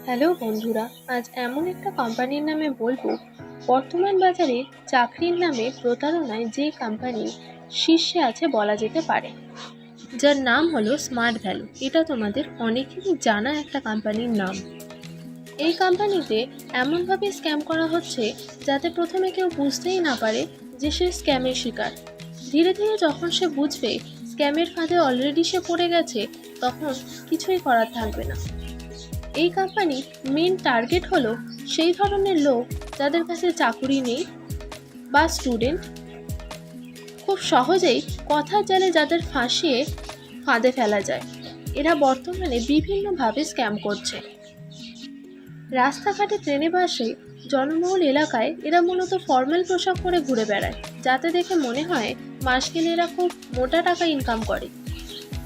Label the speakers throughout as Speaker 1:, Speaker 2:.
Speaker 1: Hello বন্ধুরা, আজ এমন একটা কোম্পানির নামে বলবো বর্তমান বাজারে চাকরির নামে প্রতারণায় যে কোম্পানি শীর্ষে আছে বলা যেতে পারে, যার নাম হলো স্মার্ট ভ্যালু। এটা তোমাদের অনেকেরই জানা একটা কোম্পানির নাম। এই কোম্পানিতে এমনভাবে স্ক্যাম করা হচ্ছে যাতে প্রথমে কেউ বুঝতেই না পারে যে সে স্ক্যামের শিকার। ধীরে ধীরে যখন সে বুঝবে স্ক্যামের ফাঁদে অলরেডি সে পড়ে গেছে, তখন কিছুই করার থাকবে না। এই কোম্পানি মেন টার্গেট হলো সেই ধরনের লোক যাদের কাছে চাকুরি নেই বা স্টুডেন্ট, খুব সহজেই কথার জালে যাদের ফাঁসিয়ে ফাঁদে ফেলা যায়। এরা বর্তমানে বিভিন্নভাবে স্ক্যাম করছে। রাস্তাঘাটে, ট্রেনে, বাসে, জনবহুল এলাকায় এরা মূলত ফর্মাল পোশাক পরে ঘুরে বেড়ায়, যাতে দেখে মনে হয় মাস গেলে এরা খুব মোটা টাকা ইনকাম করে।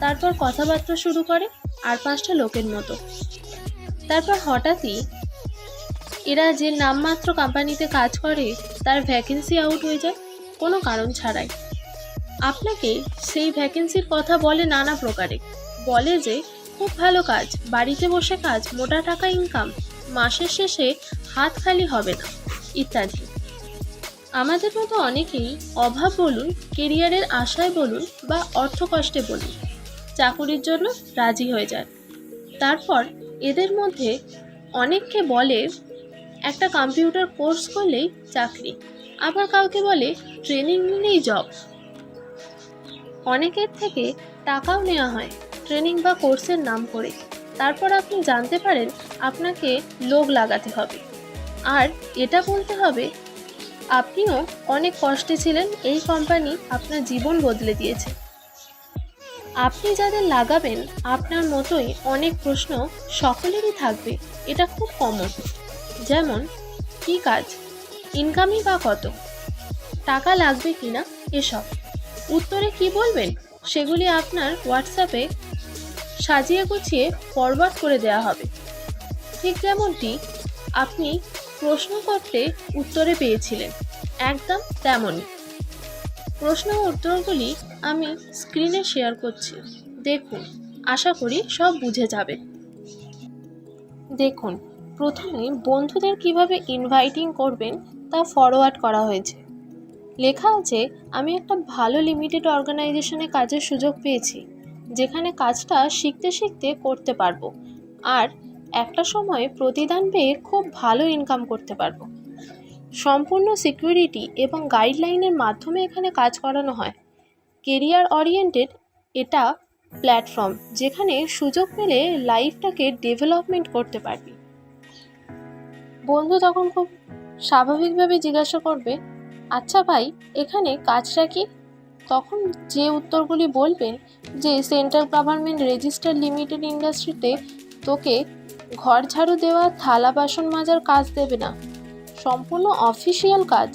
Speaker 1: তারপর কথাবার্তা শুরু করে আর পাঁচটা লোকের মতো। তারপর হঠাৎই এরা যে নামমাত্র কোম্পানিতে কাজ করে তার ভ্যাকেন্সি আউট হয়ে যায় কোনো কারণ ছাড়াই। আপনাকে সেই ভ্যাকেন্সির কথা বলে নানা প্রকারে, বলে যে খুব ভালো কাজ, বাড়িতে বসে কাজ, মোটা টাকা ইনকাম, মাসের শেষে হাত খালি হবে না ইত্যাদি। আমাদের মতো অনেকেই অভাব বলুন, কেরিয়ারের আশায় বলুন বা অর্থকষ্টে বলুন, চাকুরির জন্য রাজি হয়ে যায়। তারপর এদের মধ্যে অনেককে বলে একটা কম্পিউটার কোর্স করলেই চাকরি, আবার কাউকে বলে ট্রেনিং নিলেই জব। অনেকের থেকে টাকাও নেওয়া হয় ট্রেনিং বা কোর্সের নাম করে। তারপর আপনি জানতে পারেন আপনাকে লোক লাগাতে হবে, আর এটা বলতে হবে আপনিও অনেক কষ্টে ছিলেন, এই কোম্পানি আপনার জীবন বদলে দিয়েছে। আপনি যাদের লাগাবেন আপনার মতোই অনেক প্রশ্ন সকলেরই থাকবে, এটা খুব কমন। যেমন, কী কাজ, ইনকামই বা কত, টাকা লাগবে কিনা, এসব। উত্তরে কি বলবেন সেগুলি আপনার হোয়াটসঅ্যাপে সাজিয়ে গুছিয়ে ফরওয়ার্ড করে দেওয়া হবে। ঠিক যেমনটি আপনি প্রশ্ন করতে উত্তরে পেয়েছিলেন, একদম তেমনই। প্রশ্ন ও উত্তরগুলি আমি স্ক্রিনে শেয়ার করছি, দেখুন, আশা করি সব বুঝে যাবে। দেখুন, প্রথমে বন্ধুদের কিভাবে ইনভাইটিং করবেন তা ফরওয়ার্ড করা হয়েছে। লেখা আছে, আমি একটা ভালো লিমিটেড অর্গানাইজেশনে কাজের সুযোগ পেয়েছি, যেখানে কাজটা শিখতে শিখতে করতে পারবো, আর একটা সময়ে প্রতিদান পেয়ে খুব ভালো ইনকাম করতে পারবো। সম্পূর্ণ সিকিউরিটি এবং গাইডলাইনের মাধ্যমে এখানে কাজ করানো হয়। কেরিয়ার ওরিয়েন্টেড এটা প্ল্যাটফর্ম, যেখানে সুযোগ পেলে লাইফটাকে ডেভেলপমেন্ট করতে পারবি। বন্ধু তখন খুব স্বাভাবিকভাবে জিজ্ঞাসা করবে, আচ্ছা ভাই, এখানে কাজটা কি? তখন যে উত্তরগুলি বলবেন যে সেন্ট্রাল গভর্নমেন্ট রেজিস্টার্ড লিমিটেড ইন্ডাস্ট্রিতে তোকে ঘর ঝাড়ু দেওয়া, থালা বাসন মাজার কাজ দেবে না, সম্পূর্ণ অফিসিয়াল কাজ।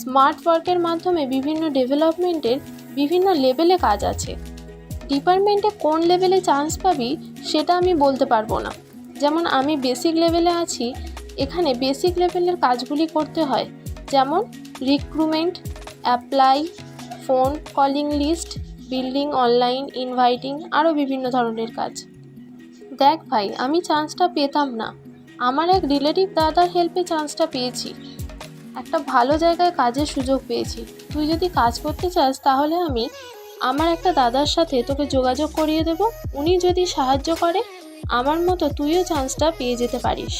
Speaker 1: স্মার্ট ওয়ার্কের মাধ্যমে বিভিন্ন ডেভেলপমেন্টের বিভিন্ন লেভেলে কাজ আছে। ডিপার্টমেন্টে কোন লেভেলে চান্স পাবি সেটা আমি বলতে পারবো না। যেমন আমি বেসিক লেভেলে আছি, এখানে বেসিক লেভেলের কাজগুলি করতে হয়, যেমন recruitment, apply, phone calling list, building, online, inviting, আরও বিভিন্ন ধরনের কাজ। দেখ ভাই, আমি চান্সটা পেতাম না, আমার এক রিলেটিভ দাদার হেল্পে চান্সটা পেয়েছি, একটা ভালো জায়গায় কাজের সুযোগ পেয়েছি। তুই যদি কাজ করতে চাস তাহলে আমি আমার একটা দাদার সাথে তোকে যোগাযোগ করিয়ে দেব, উনি যদি সাহায্য করে আমার মতো তুইও চান্সটা পেয়ে যেতে পারিস।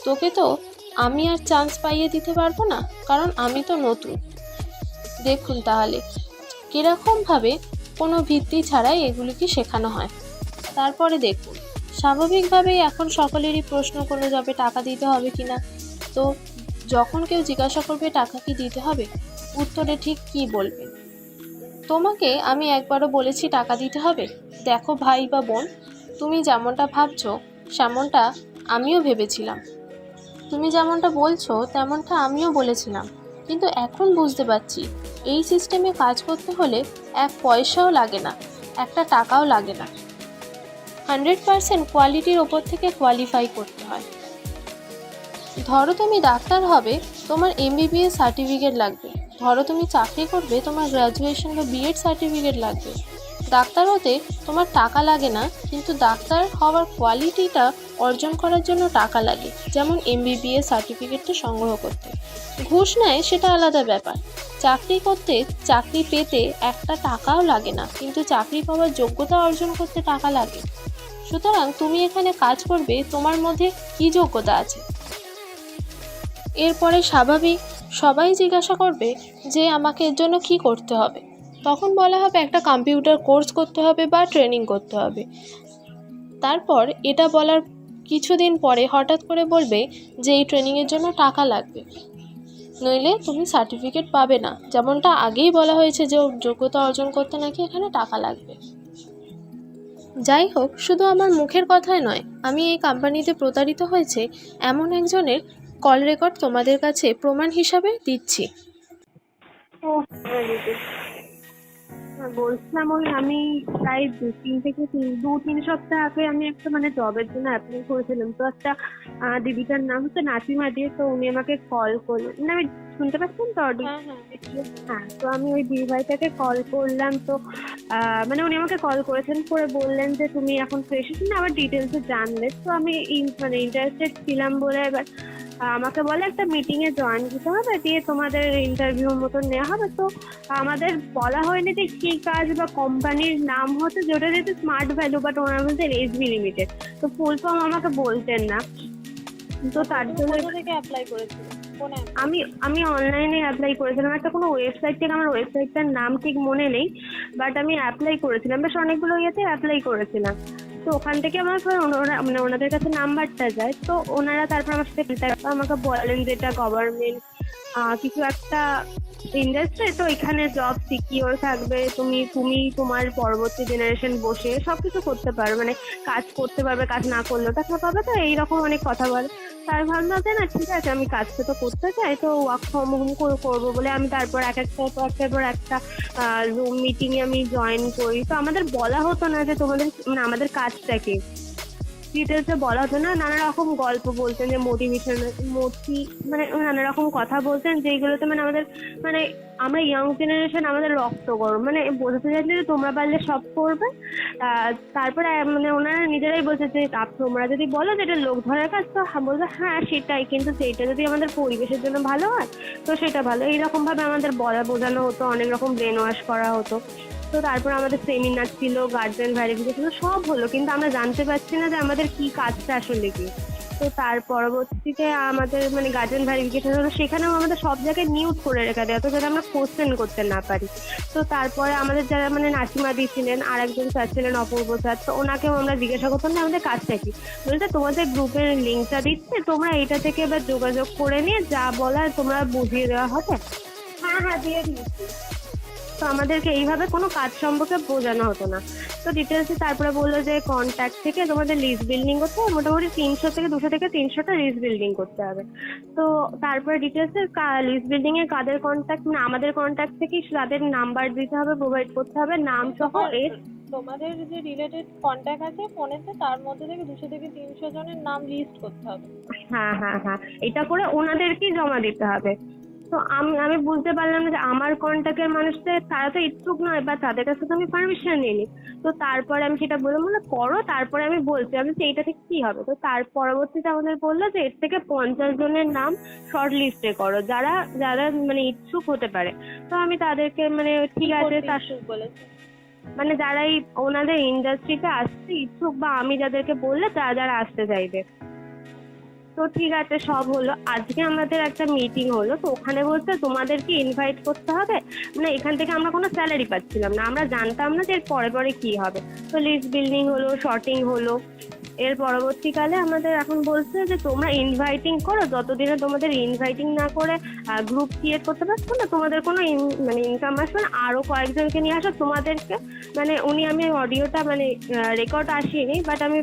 Speaker 1: তোকে তো আমি আর চান্স পাইয়ে দিতে পারবো না, কারণ আমি তো নতুন। দেখুন তাহলে কীরকমভাবে কোনো ভিত্তি ছাড়াই এগুলিকে শেখানো হয়। তারপরে দেখুন, স্বাভাবিকভাবেই এখন সকলেরই প্রশ্ন করে যাবে টাকা দিতে হবে কি না। তো যখন কেউ জিজ্ঞাসা করবে টাকা কি দিতে হবে, উত্তরে ঠিক কী বলবে? তোমাকে আমি একবারও বলেছি টাকা দিতে হবে? দেখো ভাই বা বোন, তুমি যেমনটা ভাবছো সেমনটা আমিও ভেবেছিলাম, তুমি যেমনটা বলছো তেমনটা আমিও বলেছিলাম, কিন্তু এখন বুঝতে পারছি এই সিস্টেমে কাজ করতে হলে এক পয়সাও লাগে না, একটা টাকাও লাগে না। 100% কোয়ালিটির ওপর থেকে কোয়ালিফাই করতে হয়। ধরো তুমি ডাক্তার হবে, তোমার MBBS সার্টিফিকেট লাগবে। ধরো তুমি চাকরি করবে, তোমার গ্র্যাজুয়েশন বা BEd সার্টিফিকেট লাগবে। ডাক্তার হতে তোমার টাকা লাগে না, কিন্তু ডাক্তার হওয়ার কোয়ালিটিটা অর্জন করার জন্য টাকা লাগে। যেমন MBBS সার্টিফিকেটটা সংগ্রহ করতে ঘুষ নেয়, সেটা আলাদা ব্যাপার। চাকরি পেতে একটা টাকাও লাগে না, কিন্তু চাকরি পাওয়ার যোগ্যতা অর্জন করতে টাকা লাগে। সুতরাং তুমি এখানে কাজ করবে, তোমার মধ্যে কী যোগ্যতা আছে। এরপরে স্বাভাবিক সবাই জিজ্ঞাসা করবে যে আমাকে এর জন্য কী করতে হবে। তখন বলা হবে একটা কম্পিউটার কোর্স করতে হবে বা ট্রেনিং করতে হবে। তারপর এটা বলার কিছুদিন পরে হঠাৎ করে বলবে যে এই ট্রেনিংয়ের জন্য টাকা লাগবে, নইলে তুমি সার্টিফিকেট পাবে না। যেমনটা আগেই বলা হয়েছে যে যোগ্যতা অর্জন করতে নাকি এখানে টাকা লাগবে। যাই হোক, শুধু আমার মুখের কথাই নয়, আমি এই কোম্পানিতে প্রতারিত হয়েছে এমন একজনের কল রেকর্ড তোমাদের কাছে প্রমাণ হিসাবে দিচ্ছি।
Speaker 2: বলছিলাম আমি প্রায় 2-3 সপ্তাহ আগে আমি একটা জবের জন্য অ্যাপ্লাই করেছিলাম। তো একটা দিদিটার নাম হচ্ছে নাসিমা দিয়ে, তো উনি আমাকে কল করলেন। আমি শুনতে পাচ্ছেন তো? হ্যাঁ, তো আমি ওই দিদি ভাইটাকে কল করলাম। তো উনি আমাকে কল করেছেন, করে বললেন যে তুমি এখন ফ্রেশ না, আবার ডিটেলসে জানলে। তো আমি ইন্টারেস্টেড ছিলাম বলে এবার আমাকে বলে একটা মিটিং এ জয়েন দিতে হবে, দিয়ে তোমাদের ইন্টারভিউ মতন নেওয়া হবে। তো আমাদের বলা হয়নি যে কি কাজ বা কোম্পানির নাম হচ্ছে, যেটা যেহেতু স্মার্ট ভ্যালু, বাট ওনার মধ্যে এসবি লিমিটেড, তো ফুল ফর্ম আমাকে বলতেন না। তো তার জন্য আমি অনলাইনে অ্যাপ্লাই করেছিলাম, একটা কোনো ওয়েবসাইট থেকে, আমার ওয়েবসাইটটার নাম ঠিক মনে নেই, বাট আমি অ্যাপ্লাই করেছিলাম, বেশ অনেকগুলো ইয়েতে অ্যাপ্লাই করেছিলাম। তো ওখান থেকে আমার ওনাদের কাছে নাম্বারটা যায়। তো ওনারা তারপর আমার সাথে আমাকে বলেন যে এটা গভর্নমেন্ট কিছু একটা ইন্ডাস্ট্রি, তো এখানে জব সিকিওর থাকবে, তুমি তোমার পরবর্তী জেনারেশন বসে সবকিছু করতে পারবে, কাজ করতে পারবে, কাজ না করলেও টাকা পাবে। তো এইরকম অনেক কথা বলে। তার ভাবনা যে না, ঠিক আছে, আমি কাজটা তো করতে চাই, তো ওয়ার্ক ফ্রম হোম করবো বলে আমি তারপর একটার পর একটা রুম মিটিং এ আমি জয়েন করি। তো আমাদের বলা হতো না যে তোমাদের আমাদের কাজটা কি, ডিটেলসে বলা হতো না। নানা রকম গল্প বলতেন, যে মোটিভেশন নানা রকম কথা বলতেন, যেগুলোতে আমাদের আমরা ইয়াং জেনারেশন, আমাদের রক্ত গরম, বোঝাতে চাইলে যে তোমরা পারলে সব করবে। তারপরে ওনারা নিজেরাই বলছে যে তোমরা যদি বলো যে এটা লোক ধরার কাজ, তো বলবে হ্যাঁ সেটাই, কিন্তু সেইটা যদি আমাদের পরিবেশের জন্য ভালো হয় তো সেটা ভালো। এইরকম ভাবে আমাদের বোঝানো হতো, অনেক রকম ব্রেন ওয়াশ করা হতো। তো তারপর আমাদের সেমিনার ছিল, গার্জেন ভেরিফিকেশন সব হলো, কিন্তু আমরা জানতে পারছি না যে আমাদের কি কাজটা আসলে কি। তো তার পরবর্তীতে আমাদের গার্জেন ভেরিফিকেশন হলো, সেখানেও আমাদের সব জায়গায় মিউট করে রেখে দেয়, তো যাতে আমরা কোশ্চেন করতে না পারি। তো তারপরে আমাদের যারা নাসিমা দি ছিলেন, আর একজন স্যার ছিলেন অপূর্ব স্যার, তো ওনাকেও আমরা জিজ্ঞাসা করতাম যে আমাদের কাজটা কি। বলতে তোমাদের গ্রুপের লিঙ্কটা দিচ্ছে, তোমরা এটা থেকে এবার যোগাযোগ করে নিয়ে যা বলার তোমরা বুঝিয়ে দেওয়া হবে। হ্যাঁ, দিয়ে দিয়েছি। তো আমাদেরকে এইভাবে কোনো কাজ সম্পর্কে বোঝানো হতো না। তো ডিটেলসে তারপরে বললো যে কন্ট্যাক্ট থেকে তোমাদের লিস্ট বিল্ডিং করতে হবে, মোটামুটি 200 থেকে 300টা লিস্ট বিল্ডিং করতে হবে। তো তারপরে ডিটেলসে লিস্ট বিল্ডিং এ কাদের কন্ট্যাক্ট, আমাদের কন্ট্যাক্ট থেকে তাদের নাম্বার দিতে হবে, প্রোভাইড করতে হবে, নাম সহ।
Speaker 1: তোমাদের যে রিলেটেড কন্ট্যাক্ট আছে ফোনেতে, তার মধ্যে থেকে 200 থেকে 300 জনের নাম লিস্ট করতে হবে।
Speaker 2: হ্যাঁ, এটা করে ওনাদেরকেই জমা দিতে হবে। তো আমি বুঝতে পারলাম যে আমার কন্ট্যাক্টের মানুষদের তারা তো ইচ্ছুক নয়, বা তাদের কাছে তো আমি পারমিশন নিইনি। তো তারপরে আমি সেটা বললাম, করো, তারপরে আমি বলছি আমি এইটা থেকে কি হবে। তো তার পরবর্তীতে আমাদের বললো যে এর থেকে 50 জনের নাম শর্ট লিস্টে করো, যারা যারা ইচ্ছুক হতে পারে। তো আমি তাদেরকে ঠিক আছে, তার যারা এই ওনাদের ইন্ডাস্ট্রিতে আসতে ইচ্ছুক, বা আমি যাদেরকে বললে যারা আসতে চাইবে। তো ঠিক আছে, সব হলো। আজকে আমাদের একটা মিটিং হলো, তো ওখানে বলছে তোমাদেরকে ইনভাইট করতে হবে। এখান থেকে আমরা কোনো স্যালারি পাচ্ছিলাম না, আমরা জানতাম না যে এর পরে কি হবে। তো লিস্ট বিল্ডিং হলো, শর্টিং হলো। এর পরবর্তীকালে আমাদের এখন বলছে যে তোমরা ইনভাইটিং করো, যতদিনে তোমাদের ইনভাইটিং না করে গ্রুপ ক্রিয়েট করতে পারছো না, তোমাদের কোনো ইনকাম আসবে না। আরো কয়েকজনকে নিয়ে আসো, তোমাদেরকে আমি অডিওটা রেকর্ড আসেনি, বাট আমি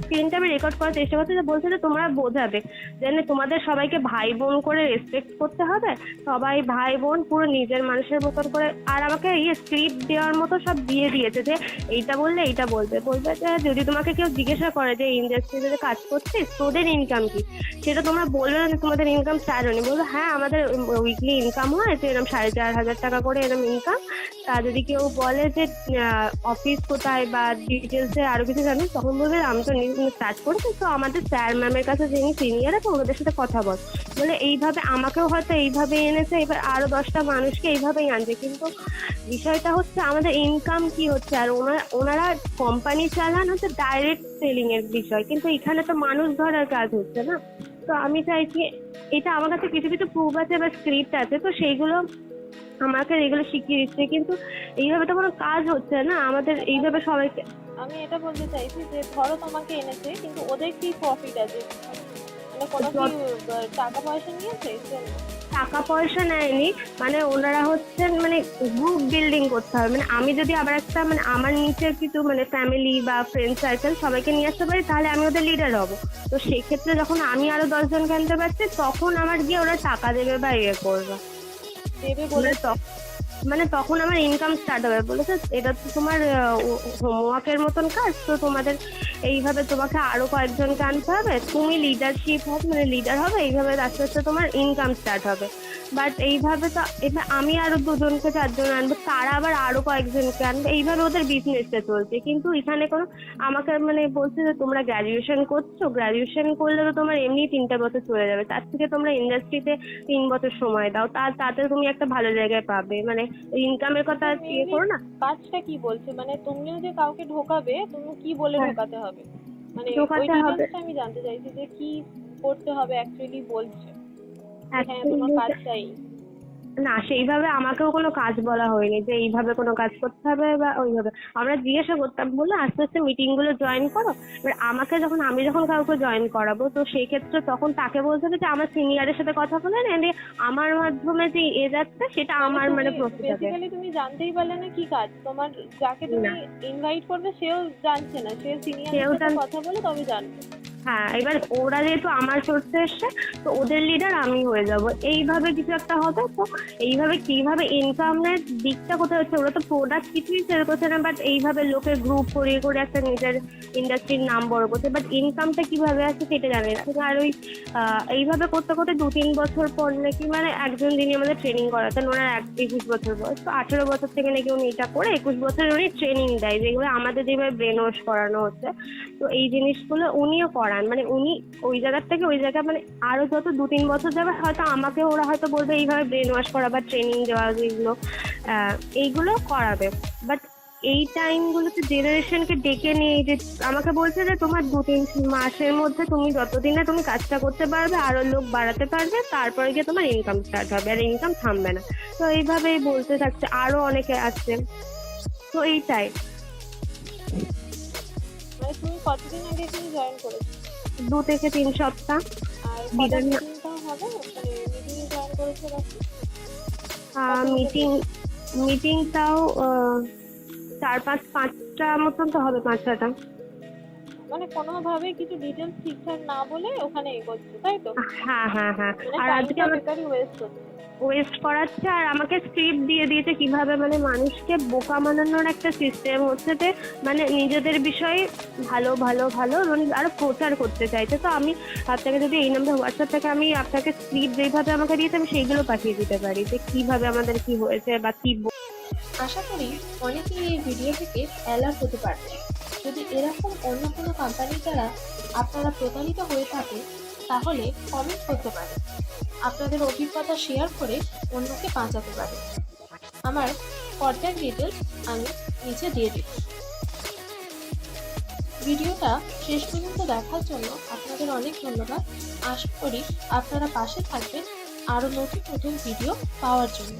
Speaker 2: স্ক্রিনটা আমি রেকর্ড করার চেষ্টা করছি, যে বলছে যে তোমরা বোঝাবে যে তোমাদের সবাইকে ভাই বোন করে রেসপেক্ট করতে হবে, সবাই ভাই বোন পুরো নিজের মানুষের মতন করে। আর আমাকে স্ক্রিপ্ট দেওয়ার মতো সব দিয়ে দিয়েছে যে এইটা বললে এইটা বলবে যে যদি তোমাকে কেউ জিজ্ঞাসা করে যে ইন্ডাস্ট্রিতে কাজ করছিস তোদের ইনকাম কি, সেটা তোমরা বলবে না যে তোমাদের ইনকাম স্টার্ট হয়নি, বলবে হ্যাঁ আমাদের উইকলি ইনকাম হয় যে এরকম 4,500 টাকা করে এরকম ইনকাম। তা যদি কেউ বলে যে অফিস কোথায় বা ডিটেলসে আরো কিছু জানিস, তখন বলবে আমি তো স্টার্ট করেছি, তো আমাদের স্যার ম্যামের কাছে যিনি সিনিয়র আছে ওদের সাথে কথা বলে এইভাবে আমাকেও হয়তো এইভাবে এনেছে, এবার আরো 10টা মানুষকে এইভাবেই আনছে। কিন্তু বিষয়টা হচ্ছে আমাদের ইনকাম কি হচ্ছে, আর ওনারা কোম্পানি চালান হচ্ছে ডাইরেক্ট সেলিং এর বিষয়, কিন্তু এখানে তো মানুষ ধরার কাজ হচ্ছে না। তো আমি চাইছি, এটা আমার কাছে কিছু কিছু প্রুফ আছে বা স্ক্রিপ্ট আছে, তো সেইগুলো আমাকে এগুলো শিখিয়ে দিচ্ছে, কিন্তু এইভাবে তো কোনো কাজ হচ্ছে না আমাদের এইভাবে সবাইকে।
Speaker 1: আমি এটা বলতে চাইছি যে ধরো তোমাকে এনেছে, কিন্তু ওদের কি প্রফিট আছে? মানে কোনো কি টাকা পয়সা নিয়েছে?
Speaker 2: টাকা পয়সা নেয়নি, মানে ওনারা হচ্ছেন মানে গ্রুপ বিল্ডিং করতে হবে। মানে আমি যদি আবার একটা মানে আমার নিচে কিছু মানে ফ্যামিলি বা ফ্রেন্ড সার্কেল সবাইকে নিয়ে আসতে পারি, তাহলে আমি ওদের লিডার হব। তো সেক্ষেত্রে যখন আমি আরো 10 জনকে আনতে পারছি, তখন আমার গিয়ে ওরা টাকা দেবে বা ইয়ে করবে,
Speaker 1: দেবে বলে
Speaker 2: মানে তখন আমার ইনকাম স্টার্ট হবে। বলেছে এটা তো তোমার হোমওয়ার্কের মতন কাজ, তো তোমাদের এইভাবে তোমাকে আরো কয়েকজনকে আনতে হবে, তুমি লিডারশিপ হবে মানে লিডার হবে, এইভাবে আস্তে আস্তে তোমার ইনকাম স্টার্ট হবে। বাট এইভাবে তো এটা আমি আরো 2জনকে 4জন আনবো, তারা আবার আরো কয়েকজনকে আনবে, এইভাবে ওদের বিজনেসটা চলছে। কিন্তু এখানে কোনো আমাকে মানে বলছে যে তোমরা গ্র্যাজুয়েশন করছো, গ্র্যাজুয়েশন করলে তো তোমার এমনি 3টা বছর চলে যাবে, তার থেকে তোমরা ইন্ডাস্ট্রিতে 3 বছর সময় দাও, তাতে তুমি একটা ভালো জায়গায় পাবে। মানে ইনকামের কথা ইয়ে করো না।
Speaker 1: কাজটা কি বলছে, মানে তুমিও যে কাউকে ঢোকাবে, তুমি কি বলে ঢোকাতে হবে? মানে
Speaker 2: ঢোকাতে হবে,
Speaker 1: আমি জানতে চাইছি যে কি করতে হবে অ্যাকচুয়ালি বলছে। হ্যাঁ তোমার কাজটাই
Speaker 2: না, সেইভাবে আমাকেও কোনো কাজ বলা হয়নি যে এইভাবে কোনো কাজ করতে হবে বা ওইভাবে। আমরা জিজ্ঞাসা করতাম, বলে আস্তে আস্তে মিটিং গুলো জয়েন করো। এবার আমাকে আমি যখন কাউকে জয়েন করাবো, তো সেই ক্ষেত্রে তখন তাকে বলতে হবে যে আমার সিনিয়রের সাথে কথা বলে আমার মাধ্যমে যে যাচ্ছে সেটা আমার মানে প্রসেস হবে।
Speaker 1: বেসিক্যালি তুমি জানতেই পারলে না কি কাজ তোমার, যাকে তুমি ইনভাইট করবে সেও জানছে না, সে সিনিয়রের সাথে কথা বলে তবে জানবে।
Speaker 2: হ্যাঁ, এবার ওরা যেহেতু আমার সোর্সে এসছে, তো ওদের লিডার আমি হয়ে যাব, এইভাবে কিছু একটা হবে। তো এইভাবে কিভাবে ইনকামের দিকটা কোথায় হচ্ছে, ওরা তো প্রোডাক্ট কিছুই সেল করছে না, বাট এইভাবে লোকের গ্রুপ করিয়ে করে একটা নিজের ইন্ডাস্ট্রির নাম বড় করছে, বাট ইনকামটা কিভাবে আসছে সেটা জানি না। আর ওই এইভাবে করতে করতে 2-3 বছর পর নাকি মানে একজন যিনি আমাদের ট্রেনিং করাতেন, ওনার 21 বছর বয়স, তো 18 বছর থেকে নাকি উনি এটা করে 21 বছরে উনি ট্রেনিং দেয়, যেগুলো আমাদের যেভাবে ব্রেন ওয়াশ করানো হচ্ছে, তো এই জিনিসগুলো উনিও করান। মানে উনি ওই জায়গার থেকে ওই জায়গা মানে আরো যত 2-3 বছর যাবে, হয়তো আমাকে ওরা হয়তো বলবে এইভাবে ব্রেন ওয়াশ করা বা ট্রেনিং দেওয়া, যেগুলো এইগুলো করাবে। বাট এই টাইমগুলোতে জেনারেশনকে ডেকে নিয়ে যে আমাকে বলছে যে তোমার 2-3 মাসের মধ্যে তুমি যতদিনে তুমি কাজটা করতে পারবে, আরো লোক বাড়াতে পারবে, তারপরে গিয়ে তোমার ইনকাম স্টার্ট হবে, আর ইনকাম থামবে না। তো এইভাবেই বলতে থাকছে, আরো অনেকে আছে। তো এইটাই।
Speaker 1: মানে তুমি কতদিন আগে এখানে জয়েন করেছো?
Speaker 2: 2 থেকে 3 সপ্তাহ।
Speaker 1: আর মিটিংটা হবে, মানে মিটিং জয়েন করেছো নাকি?
Speaker 2: মিটিংটাও 4-5টা মতন তো হবে, 5-6টা।
Speaker 1: মানে কোনোভাবেই কিছু ডিটেলস ঠিকঠাক না বলে ওখানে এগোচ্ছে, তাই তো?
Speaker 2: হ্যাঁ। আর আজকে
Speaker 1: বেকারই
Speaker 2: ওয়েস্ট করাচ্ছে, আর আমাকে স্ক্রিপ্ট দিয়ে দিয়েছে কিভাবে মানে মানুষকে বোকা বানানোর একটা সিস্টেম হচ্ছে, যে মানে নিজেদের বিষয়ে ভালো ভালো ভালো মানে আরো প্রচার করতে চাইছে। তো আমি আপনাকে যদি এই নাম্বার হোয়াটসঅ্যাপ থেকে আমি আপনাকে স্ক্রিপ্ট যেভাবে আমাকে দিয়েছে আমি সেইগুলো পাঠিয়ে দিতে পারি, যে কিভাবে আমাদের কি হয়েছে বা কি।
Speaker 1: আশা করি অনেকেই এই ভিডিও থেকে অ্যালার্ট হতে পারবে। যদি এরকম অন্য কোনো কোম্পানির দ্বারা আপনারা প্রতারিত হয়ে থাকে, তাহলে কমেন্ট করতে পারেন, আপনাদের অভিজ্ঞতা শেয়ার করে অন্যকে বাঁচাতে পারেন। আমার কন্ট্যাক্ট ডিটেলস আমি নিচে দিয়ে দেব। ভিডিওটা শেষ পর্যন্ত দেখার জন্য আপনাদের অনেক ধন্যবাদ। আশা করি আপনারা পাশে থাকবেন আরও নতুন নতুন ভিডিও পাওয়ার জন্য।